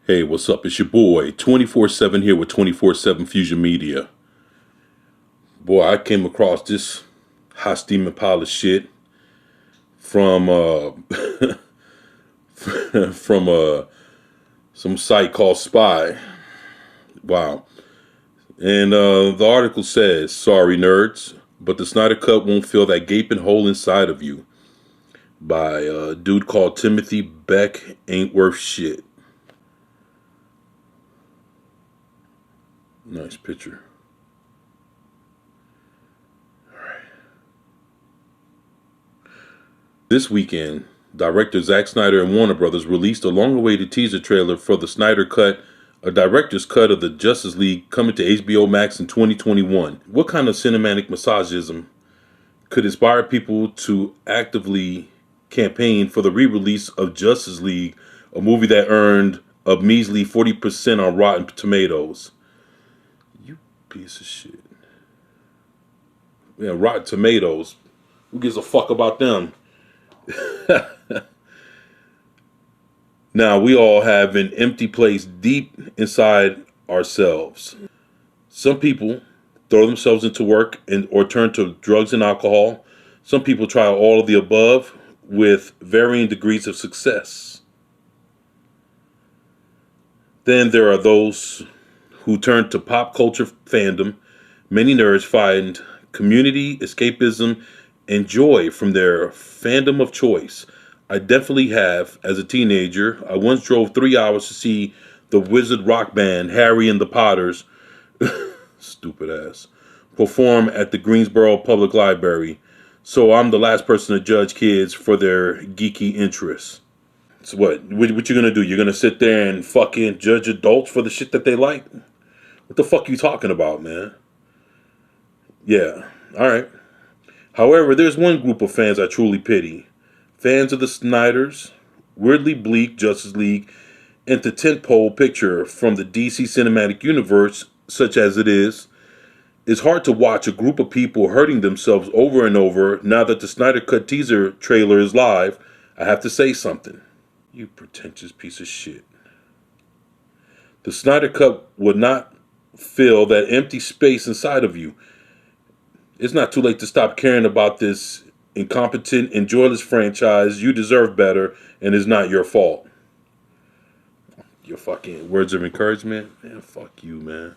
Hey, what's up? It's your boy, 24/7 here with 24/7 Fusion Media. Boy, I came across this hot steaming pile of shit from from some site called Spy. Wow. And the article says, "Sorry nerds, but the Snyder Cut won't fill that gaping hole inside of you." By a dude called Timothy Beck. Ain't worth shit. Nice picture. This weekend, director Zack Snyder and Warner Brothers released a long-awaited teaser trailer for the Snyder Cut, a director's cut of the Justice League coming to HBO Max in 2021. What kind of cinematic massagism could inspire people to actively campaign for the re-release of Justice League, a movie that earned a measly 40% on Rotten Tomatoes? You piece of shit. Yeah, Rotten Tomatoes. Who gives a fuck about them? Now, we all have an empty place deep inside ourselves. Some people throw themselves into work or turn to drugs and alcohol. Some people try all of the above with varying degrees of success. Then there are those who turn to pop culture fandom. Many nerds find community, escapism, and joy from their fandom of choice. I definitely have. As a teenager, I once drove 3 hours to see the wizard rock band Harry and the Potters, stupid ass, perform at the Greensboro Public Library. So I'm the last person to judge kids for their geeky interests. So what you gonna do? You're gonna sit there and fucking judge adults for the shit that they like? What the fuck are you talking about, man? Yeah, alright. However, there's one group of fans I truly pity. Fans of the Snyders, weirdly bleak Justice League, and the tentpole picture from the DC Cinematic Universe, such as it is. It's hard to watch a group of people hurting themselves over and over now that the Snyder Cut teaser trailer is live. I have to say something. You pretentious piece of shit. The Snyder Cut would not fill that empty space inside of you. It's not too late to stop caring about this incompetent and joyless franchise. You deserve better, and it's not your fault. Your fucking words of encouragement? Man, fuck you, man.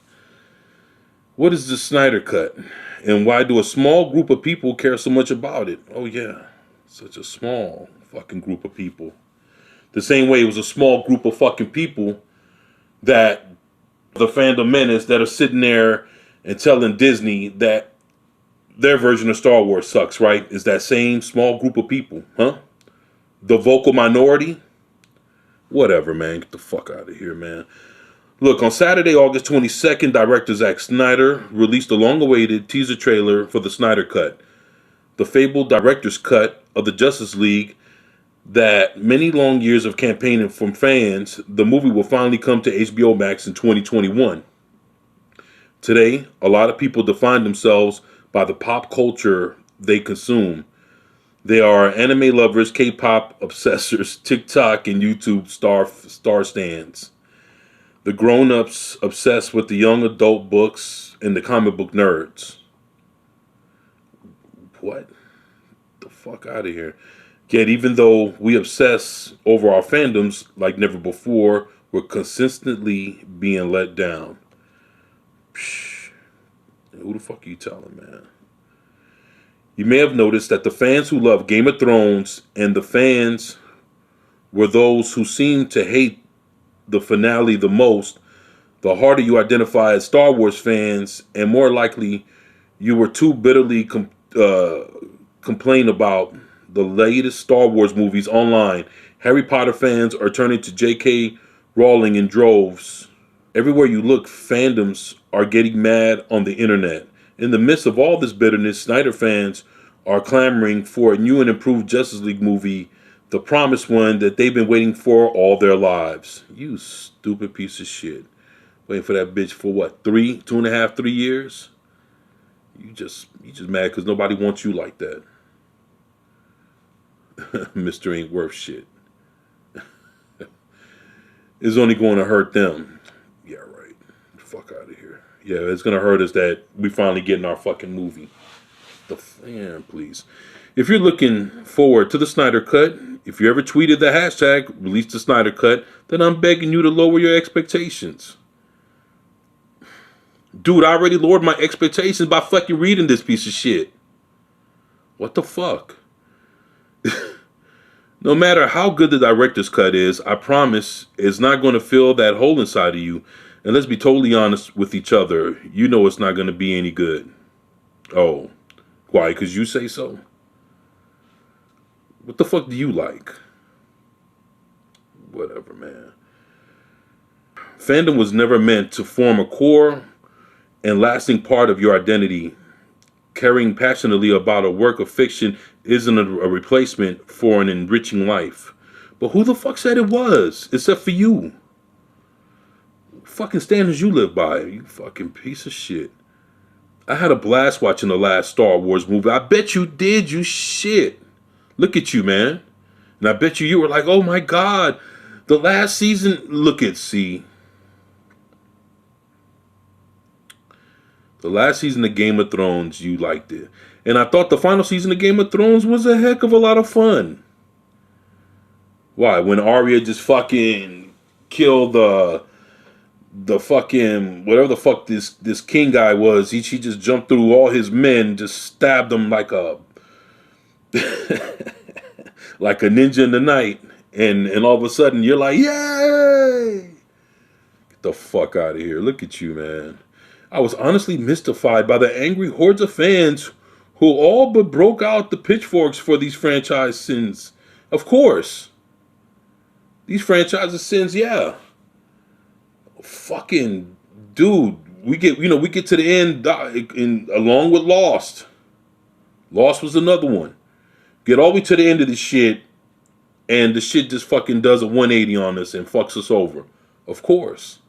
What is the Snyder Cut? And why do a small group of people care so much about it? Oh yeah, such a small fucking group of people. The same way it was a small group of fucking people that the fandom menace that are sitting there and telling Disney that their version of Star Wars sucks, right? Is that same small group of people, huh? The vocal minority? Whatever, man. Get the fuck out of here, man. Look, on Saturday, August 22nd, director Zack Snyder released a long-awaited teaser trailer for the Snyder Cut, the fabled director's cut of the Justice League that many long years of campaigning from fans, the movie will finally come to HBO Max in 2021. Today, a lot of people define themselves by the pop culture they consume. They are anime lovers, K-pop obsessors, TikTok and YouTube star stands. The grown-ups obsessed with the young adult books and the comic book nerds. What? The fuck out of here. Yet even though we obsess over our fandoms like never before, we're consistently being let down. Psh, who the fuck are you telling, man? You may have noticed that the fans who love Game of Thrones and the fans were those who seemed to hate the finale the most. The harder you identify as Star Wars fans, and more likely you were too bitterly complain about the latest Star Wars movies online. Harry Potter fans are turning to J.K. Rowling in droves. Everywhere you look, fandoms are getting mad on the internet. In the midst of all this bitterness, Snyder fans are clamoring for a new and improved Justice League movie, the promised one that they've been waiting for all their lives. You stupid piece of shit. Waiting for that bitch for what, 2.5, 3 years? You just mad because nobody wants you like that. Mr. Ain't worth shit. is only going to hurt them. Yeah, right. Fuck out of here. Yeah, it's going to hurt us that we finally getting our fucking movie. Man, please. If you're looking forward to the Snyder Cut, if you ever tweeted the hashtag release the Snyder Cut, then I'm begging you to lower your expectations. Dude, I already lowered my expectations by fucking reading this piece of shit. What the fuck? No matter how good the director's cut is, I promise it's not going to fill that hole inside of you. And let's be totally honest with each other. You know it's not going to be any good. Oh, why? Because you say so? What the fuck do you like? Whatever, man. Fandom was never meant to form a core and lasting part of your identity. Caring passionately about a work of fiction isn't a replacement for an enriching life. But who the fuck said it was? Except for you. Fucking standards you live by, you fucking piece of shit. I had a blast watching the last Star Wars movie. I bet you did, you shit. Look at you, man. And I bet you were like, oh my God. The last season, look at, see. The last season of Game of Thrones, you liked it. And I thought the final season of Game of Thrones was a heck of a lot of fun. Why? When Arya just fucking killed the fucking whatever the fuck this king guy was, he just jumped through all his men, just stabbed them like a like a ninja in the night, and all of a sudden you're like, yay! Get the fuck out of here. Look at you, man. I was honestly mystified by the angry hordes of fans who all but broke out the pitchforks for these franchise sins. Of course. These franchise sins, yeah. Fucking dude, we get to the end along with Lost. Lost was another one. Get all the way to the end of this shit, and the shit just fucking does a 180 on us and fucks us over. Of course.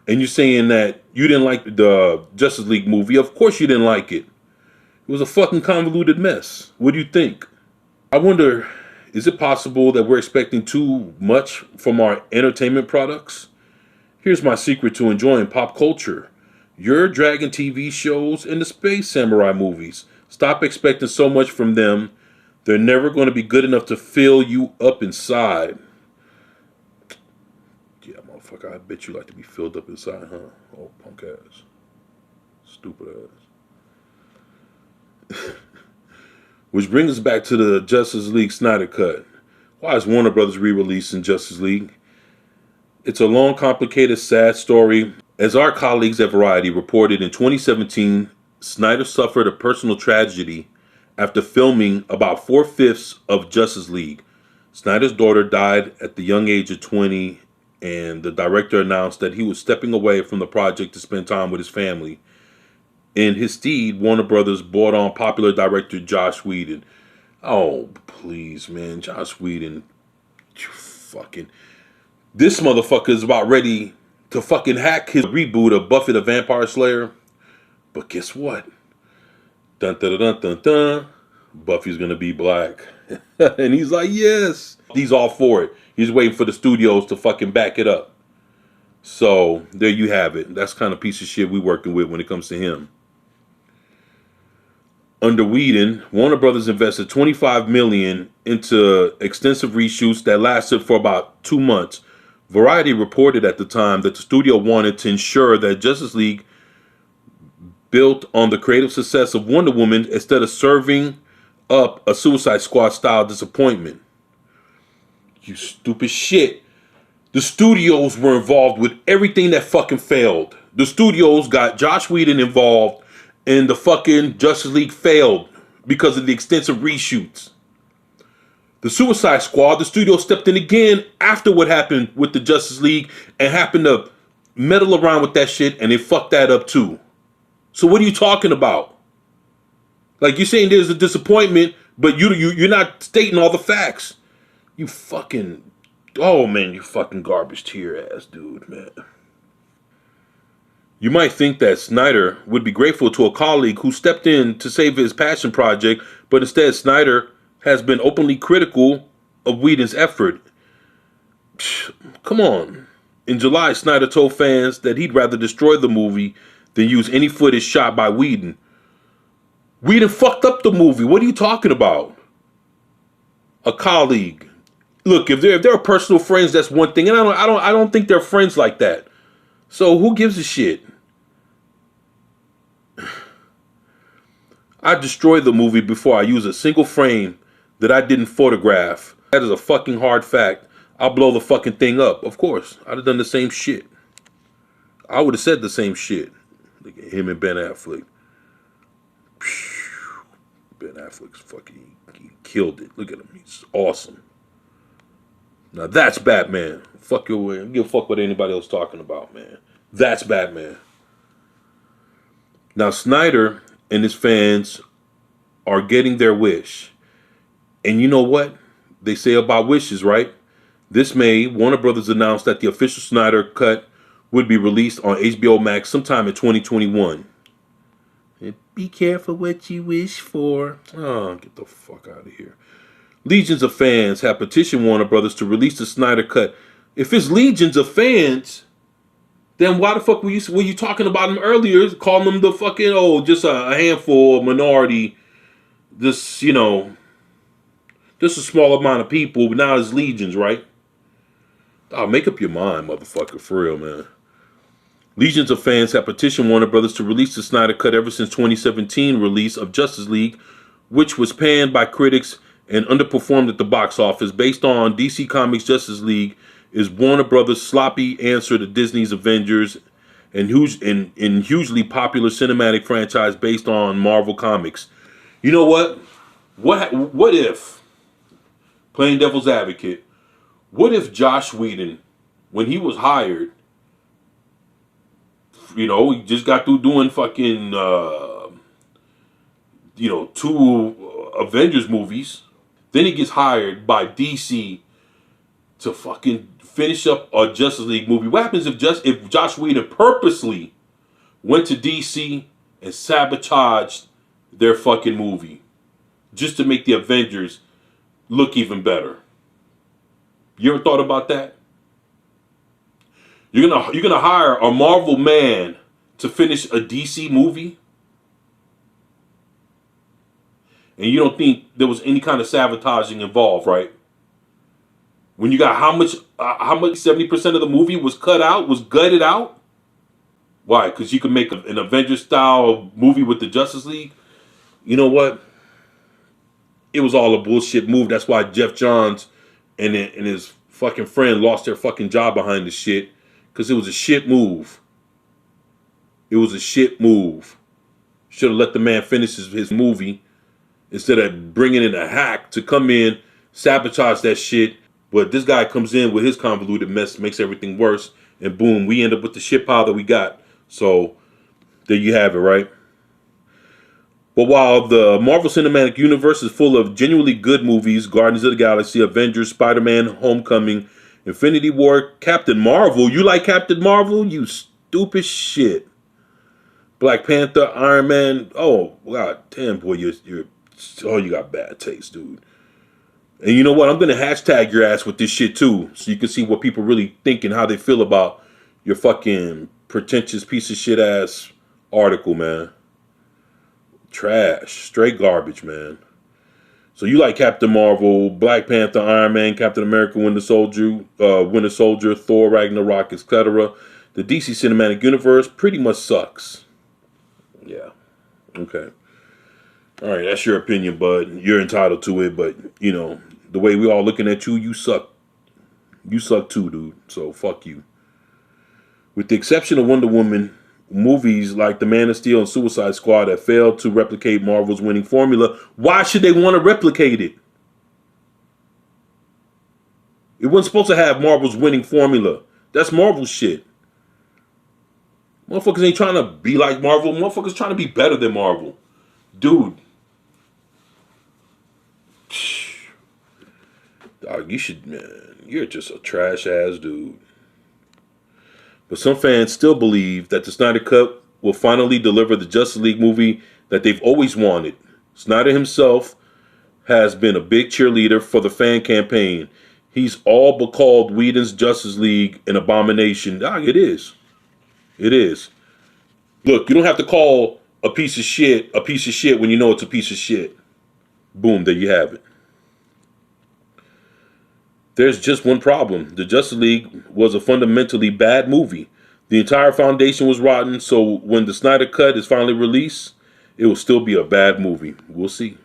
And you're saying that you didn't like the Justice League movie. Of course you didn't like it. It was a fucking convoluted mess. What do you think? I wonder, is it possible that we're expecting too much from our entertainment products? Here's my secret to enjoying pop culture. Your Dragon TV shows and the Space Samurai movies. Stop expecting so much from them. They're never going to be good enough to fill you up inside. Yeah, motherfucker, I bet you like to be filled up inside, huh? Oh, punk ass. Stupid ass. Which brings us back to the Justice League Snyder Cut. Why is Warner Brothers re-releasing Justice League? It's a long, complicated, sad story. As our colleagues at Variety reported in 2017, Snyder suffered a personal tragedy after filming about 4/5 of Justice League. Snyder's daughter died at the young age of 20, and the director announced that he was stepping away from the project to spend time with his family. In his stead, Warner Brothers brought on popular director Joss Whedon. Oh, please, man. Joss Whedon. You fucking... This motherfucker is about ready to fucking hack his reboot of Buffy the Vampire Slayer. But guess what? Dun dun dun dun dun. Buffy's gonna be black. And he's like, yes. He's all for it. He's waiting for the studios to fucking back it up. So, there you have it. That's the kind of piece of shit we working with when it comes to him. Under Whedon, Warner Brothers invested $25 million into extensive reshoots that lasted for about 2 months. Variety reported at the time that the studio wanted to ensure that Justice League built on the creative success of Wonder Woman instead of serving up a Suicide Squad style disappointment. You stupid shit. The studios were involved with everything that fucking failed. The studios got Joss Whedon involved, and the fucking Justice League failed because of the extensive reshoots. The Suicide Squad, the studio stepped in again after what happened with the Justice League and happened to meddle around with that shit, and they fucked that up too. So what are you talking about? Like, you're saying there's a disappointment, but you're not stating all the facts. You fucking... Oh, man, you fucking garbage tier ass dude, man. You might think that Snyder would be grateful to a colleague who stepped in to save his passion project, but instead Snyder has been openly critical of Whedon's effort. Come on. In July, Snyder told fans that he'd rather destroy the movie than use any footage shot by Whedon. Whedon fucked up the movie. What are you talking about? A colleague. Look, if they're personal friends, that's one thing, and I don't think they're friends like that. So who gives a shit? I destroyed the movie before I use a single frame that I didn't photograph. That is a fucking hard fact. I'll blow the fucking thing up. Of course, I'd have done the same shit. I would have said the same shit. Look at him and Ben Affleck. Ben Affleck's fucking, he killed it. Look at him. He's awesome. Now that's Batman. Fuck your way. I don't give a fuck what anybody else talking about, man. That's Batman. Now Snyder and his fans are getting their wish. And you know what they say about wishes, right? This May, Warner Brothers announced that the official Snyder cut would be released on HBO Max sometime in 2021. And be careful what you wish for. Oh, get the fuck out of here. Legions of fans have petitioned Warner Brothers to release the Snyder cut. If it's legions of fans, then why the fuck were you talking about them earlier? Calling them the fucking, just a handful, a minority. This, just a small amount of people, but now it's legions, right? Oh, make up your mind, motherfucker, for real, man. Legions of fans have petitioned Warner Brothers to release the Snyder Cut ever since 2017 release of Justice League, which was panned by critics and underperformed at the box office. Based on DC Comics' Justice League is Warner Brothers' sloppy answer to Disney's Avengers and hugely popular cinematic franchise based on Marvel Comics. You know what? What if, playing devil's advocate, what if Joss Whedon, when he was hired, he just got through doing fucking, 2 Avengers movies. Then he gets hired by DC to fucking finish up a Justice League movie. What happens if Joss Whedon purposely went to DC and sabotaged their fucking movie just to make the Avengers look even better? You ever thought about that? You're gonna hire a Marvel man to finish a DC movie, and you don't think there was any kind of sabotaging involved, right? When you got how much 70% of the movie was cut out, was gutted out. Why? Because you could make an Avengers style movie with the Justice League. You know what? It was all a bullshit move. That's why Jeff Johns and his fucking friend lost their fucking job behind this shit. Because it was a shit move. It was a shit move. Should have let the man finish his movie instead of bringing in a hack to come in, sabotage that shit. But this guy comes in with his convoluted mess, makes everything worse. And boom, we end up with the shit pile that we got. So there you have it, right? But while the Marvel Cinematic Universe is full of genuinely good movies, Guardians of the Galaxy, Avengers, Spider-Man, Homecoming, Infinity War, Captain Marvel. You like Captain Marvel? You stupid shit. Black Panther, Iron Man. Oh, god damn, boy, you got bad taste, dude. And you know what? I'm going to hashtag your ass with this shit too, so you can see what people really think and how they feel about your fucking pretentious piece of shit ass article, man. Trash. Straight garbage, man. So you like Captain Marvel, Black Panther, Iron Man, Captain America, Winter Soldier, Thor, Ragnarok, etc. The DC Cinematic Universe pretty much sucks. Yeah. Okay. All right, that's your opinion, bud. You're entitled to it, but, the way we all looking at you, you suck. You suck too, dude. So fuck you. With the exception of Wonder Woman, movies like The Man of Steel and Suicide Squad that failed to replicate Marvel's winning formula, why should they want to replicate it? It wasn't supposed to have Marvel's winning formula. That's Marvel shit. Motherfuckers ain't trying to be like Marvel. Motherfuckers trying to be better than Marvel. Dude. Dog, you're just a trash ass dude. But some fans still believe that the Snyder Cut will finally deliver the Justice League movie that they've always wanted. Snyder himself has been a big cheerleader for the fan campaign. He's all but called Whedon's Justice League an abomination. Ah, it is. It is. Look, you don't have to call a piece of shit when you know it's a piece of shit. Boom, there you have it. There's just one problem. The Justice League was a fundamentally bad movie. The entire foundation was rotten, so when the Snyder Cut is finally released, it will still be a bad movie. We'll see.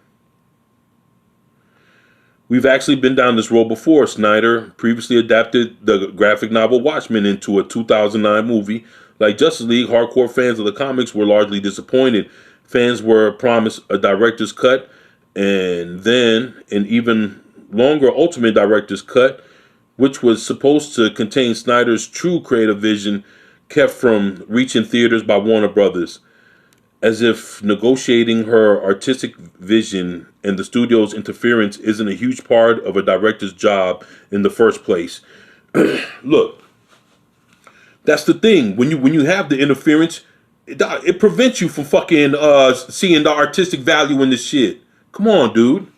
We've actually been down this road before. Snyder previously adapted the graphic novel Watchmen into a 2009 movie. Like Justice League, hardcore fans of the comics were largely disappointed. Fans were promised a director's cut and then an even longer Ultimate Director's Cut, which was supposed to contain Snyder's true creative vision, kept from reaching theaters by Warner Brothers, as if negotiating her artistic vision and the studio's interference isn't a huge part of a director's job in the first place. Look, that's the thing. When you have the interference, it prevents you from fucking seeing the artistic value in this shit. Come on, dude.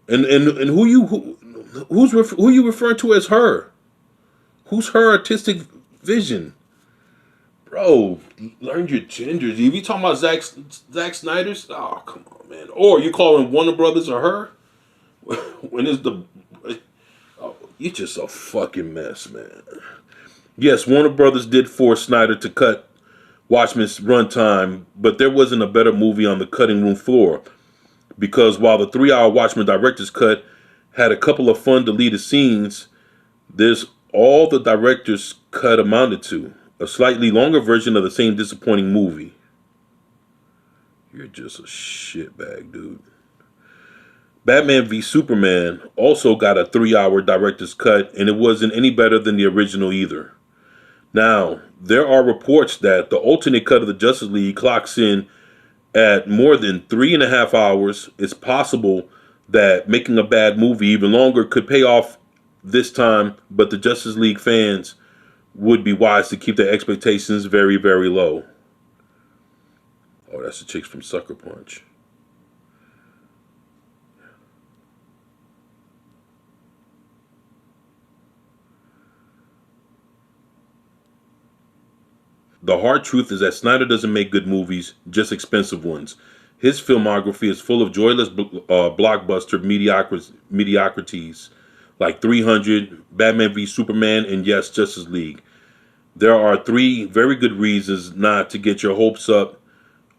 And who you referring to as her? Who's her artistic vision? Bro, learn your gingers. If you talking about Zack Snyder's, oh come on, man. Or you calling Warner Brothers or her? When is the? Oh, you're just a fucking mess, man. Yes, Warner Brothers did force Snyder to cut Watchmen's runtime, but there wasn't a better movie on the cutting room floor. Because while the 3-hour Watchmen director's cut had a couple of fun deleted scenes, there's all the director's cut amounted to. A slightly longer version of the same disappointing movie. You're just a shitbag, dude. Batman v Superman also got a 3-hour director's cut, and it wasn't any better than the original either. Now, there are reports that the alternate cut of the Justice League clocks in at more than 3.5 hours. It's possible that making a bad movie even longer could pay off this time, but the Justice League fans would be wise to keep their expectations very, very low. Oh, that's the chicks from Sucker Punch. The hard truth is that Snyder doesn't make good movies, just expensive ones. His filmography is full of joyless blockbuster mediocrities like 300, Batman v Superman, and yes, Justice League. There are 3 very good reasons not to get your hopes up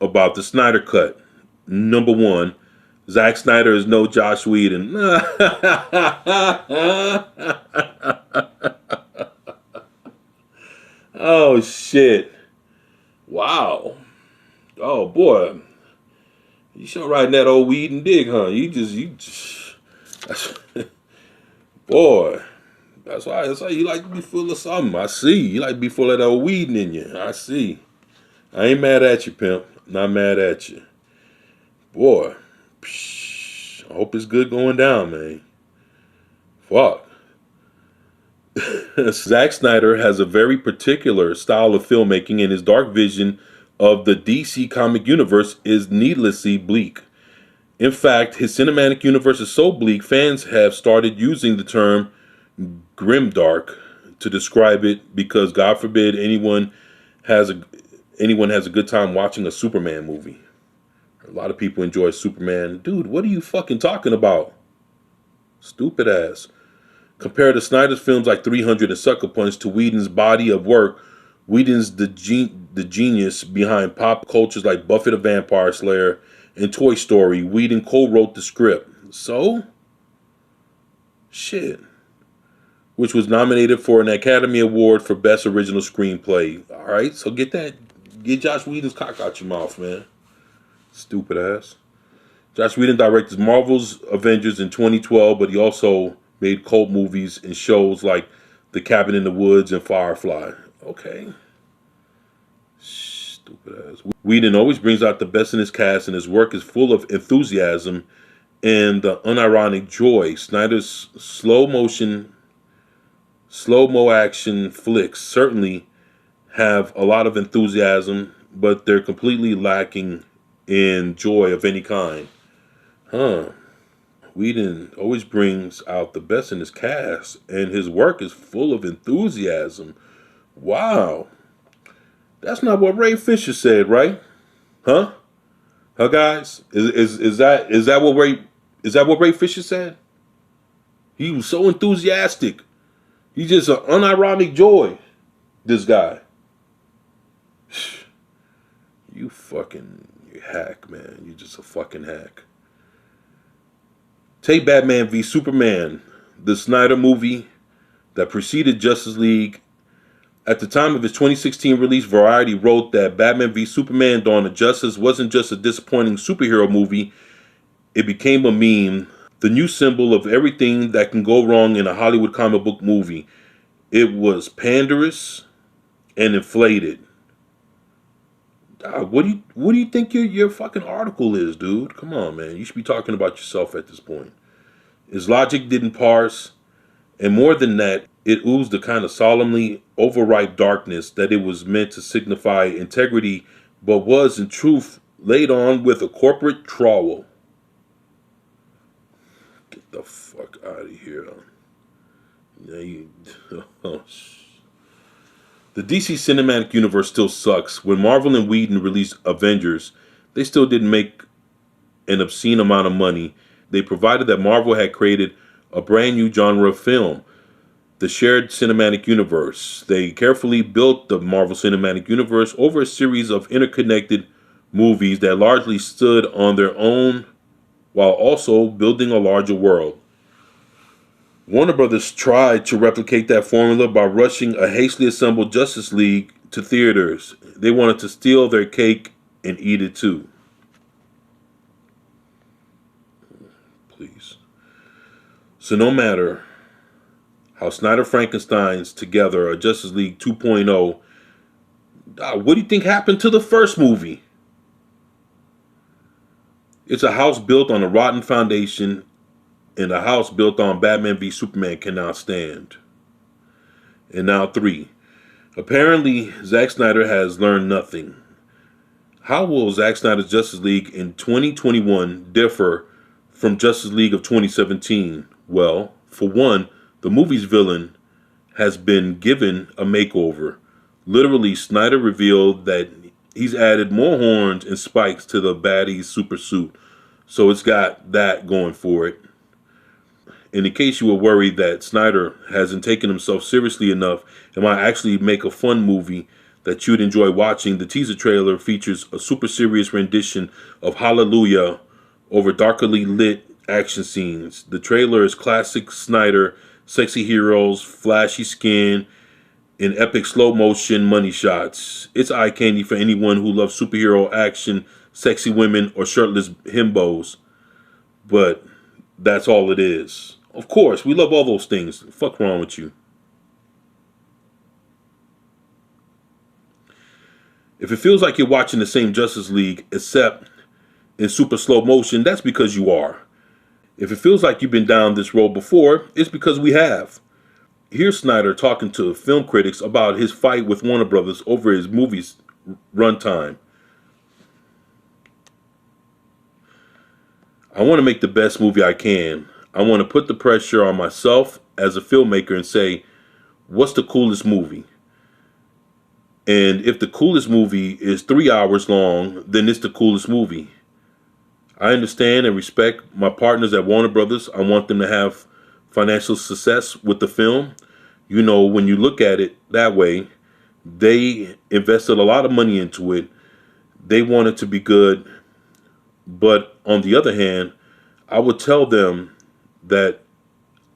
about the Snyder Cut. Number 1, Zack Snyder is no Joss Whedon. Oh, shit. Wow. Oh, boy. You sure riding that old Whedon dick, huh? You just boy. That's why you like to be full of something. I see. You like to be full of that old Whedon in you. I see. I ain't mad at you, pimp. Not mad at you. Boy. I hope it's good going down, man. Fuck. Zack Snyder has a very particular style of filmmaking, and his dark vision of the DC comic universe is needlessly bleak. In fact, his cinematic universe is so bleak, fans have started using the term grimdark to describe it because, God forbid, anyone has a good time watching a Superman movie. A lot of people enjoy Superman. Dude, what are you fucking talking about? Stupid ass. Compared to Snyder's films like 300 and Sucker Punch to Whedon's body of work, Whedon's the genius behind pop cultures like Buffy the Vampire Slayer and Toy Story. Whedon co-wrote the script. So? Shit. Which was nominated for an Academy Award for Best Original Screenplay. Alright, so get Josh Whedon's cock out your mouth, man. Stupid ass. Josh Whedon directed Marvel's Avengers in 2012, but he also made cult movies and shows like The Cabin in the Woods and Firefly. Okay. Stupid ass. Whedon always brings out the best in his cast, and his work is full of enthusiasm and the unironic joy. Snyder's slow-mo action flicks certainly have a lot of enthusiasm, but they're completely lacking in joy of any kind. Huh. Whedon always brings out the best in his cast, and his work is full of enthusiasm. Wow. That's not what Ray Fisher said, right? Huh? Huh, guys? Is that what Ray Fisher said? He was so enthusiastic. He's just an unironic joy. This guy. You hack, man. You just a fucking hack. Take Batman v Superman, the Snyder movie that preceded Justice League. At the time of its 2016 release, Variety wrote that Batman v Superman Dawn of Justice wasn't just a disappointing superhero movie, it became a meme, the new symbol of everything that can go wrong in a Hollywood comic book movie. It was panderous and inflated. What do you think your fucking article is, dude? Come on, man. You should be talking about yourself at this point. His logic didn't parse, and more than that, it oozed a kind of solemnly overripe darkness that it was meant to signify integrity, but was in truth laid on with a corporate trowel. Get the fuck out of here. Oh, the DC Cinematic Universe still sucks. When Marvel and Whedon released Avengers, they still didn't make an obscene amount of money. They provided that Marvel had created a brand new genre of film, the shared cinematic universe. They carefully built the Marvel Cinematic Universe over a series of interconnected movies that largely stood on their own while also building a larger world. Warner Brothers tried to replicate that formula by rushing a hastily assembled Justice League to theaters. They wanted to steal their cake and eat it too. Please. So no matter how Snyder Frankenstein's together a Justice League 2.0, what do you think happened to the first movie? It's a house built on a rotten foundation, and a house built on Batman v Superman cannot stand. And now 3. Apparently, Zack Snyder has learned nothing. How will Zack Snyder's Justice League in 2021 differ from Justice League of 2017? Well, for one, the movie's villain has been given a makeover. Literally, Snyder revealed that he's added more horns and spikes to the baddie's super suit. So it's got that going for it. And in case you were worried that Snyder hasn't taken himself seriously enough and might actually make a fun movie that you'd enjoy watching, the teaser trailer features a super serious rendition of Hallelujah over darkly lit action scenes. The trailer is classic Snyder, sexy heroes, flashy skin, and epic slow motion money shots. It's eye candy for anyone who loves superhero action, sexy women, or shirtless himbos. But that's all it is. Of course, we love all those things. Fuck wrong with you? If it feels like you're watching the same Justice League, except in super slow motion, that's because you are. If it feels like you've been down this road before, it's because we have. Here's Snyder talking to film critics about his fight with Warner Brothers over his movie's runtime. I want to make the best movie I can. I want to put the pressure on myself as a filmmaker and say, what's the coolest movie? And if the coolest movie is 3 hours long, then it's the coolest movie. I understand and respect my partners at Warner Brothers. I want them to have financial success with the film. You know, when you look at it that way, they invested a lot of money into it. They want it to be good. But on the other hand, I would tell them that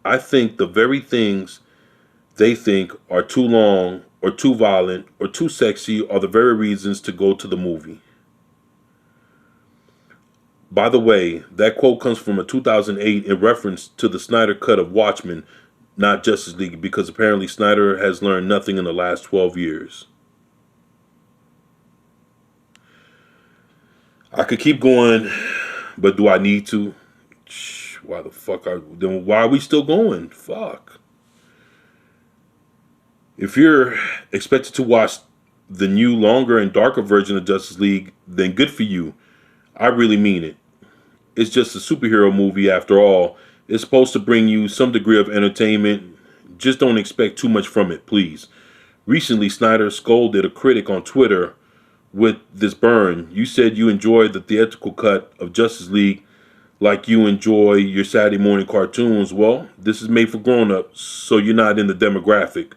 I think the very things they think are too long or too violent or too sexy are the very reasons to go to the movie. By the way, that quote comes from a 2008 in reference to the Snyder cut of Watchmen, not Justice League, because apparently Snyder has learned nothing in the last 12 years. I could keep going, but do I need to? Then why are we still going? Fuck. If you're expected to watch the new, longer, and darker version of Justice League, then good for you. I really mean it. it's just a superhero movie after all. It's supposed to bring you some degree of entertainment. Just don't expect too much from it, please. Recently, Snyder scolded a critic on Twitter with this burn. You said you enjoyed the theatrical cut of Justice League like you enjoy your Saturday morning cartoons. Well, this is made for grown-ups, so you're not in the demographic.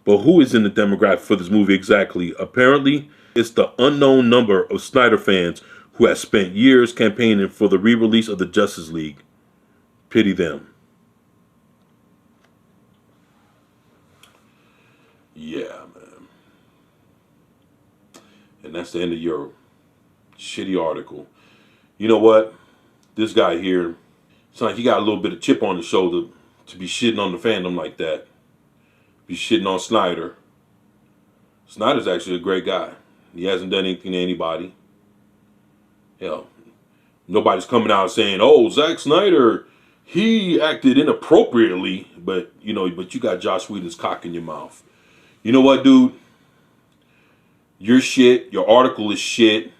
But who is in the demographic for this movie exactly? Apparently, it's the unknown number of Snyder fans who have spent years campaigning for the re-release of the Justice League. Pity them. Yeah, man. And that's the end of your shitty article. You know what? This guy here, it's like he got a little bit of chip on his shoulder to be shitting on the fandom like that. Be shitting on Snyder. Snyder's actually a great guy. He hasn't done anything to anybody. Hell, nobody's coming out saying, "Oh, Zack Snyder, he acted inappropriately." But you got Joss Whedon's cock in your mouth. You know what, dude? Your shit. Your article is shit.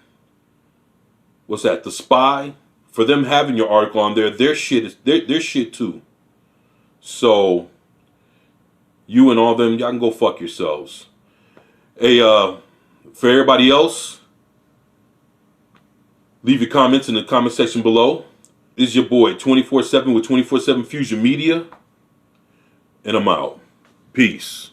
What's that? The Spy. For them having your article on there, their shit is their shit too. So you and all them, y'all can go fuck yourselves. Hey, for everybody else, leave your comments in the comment section below. This is your boy 24/7 with 24/7 Fusion Media, and I'm out. Peace.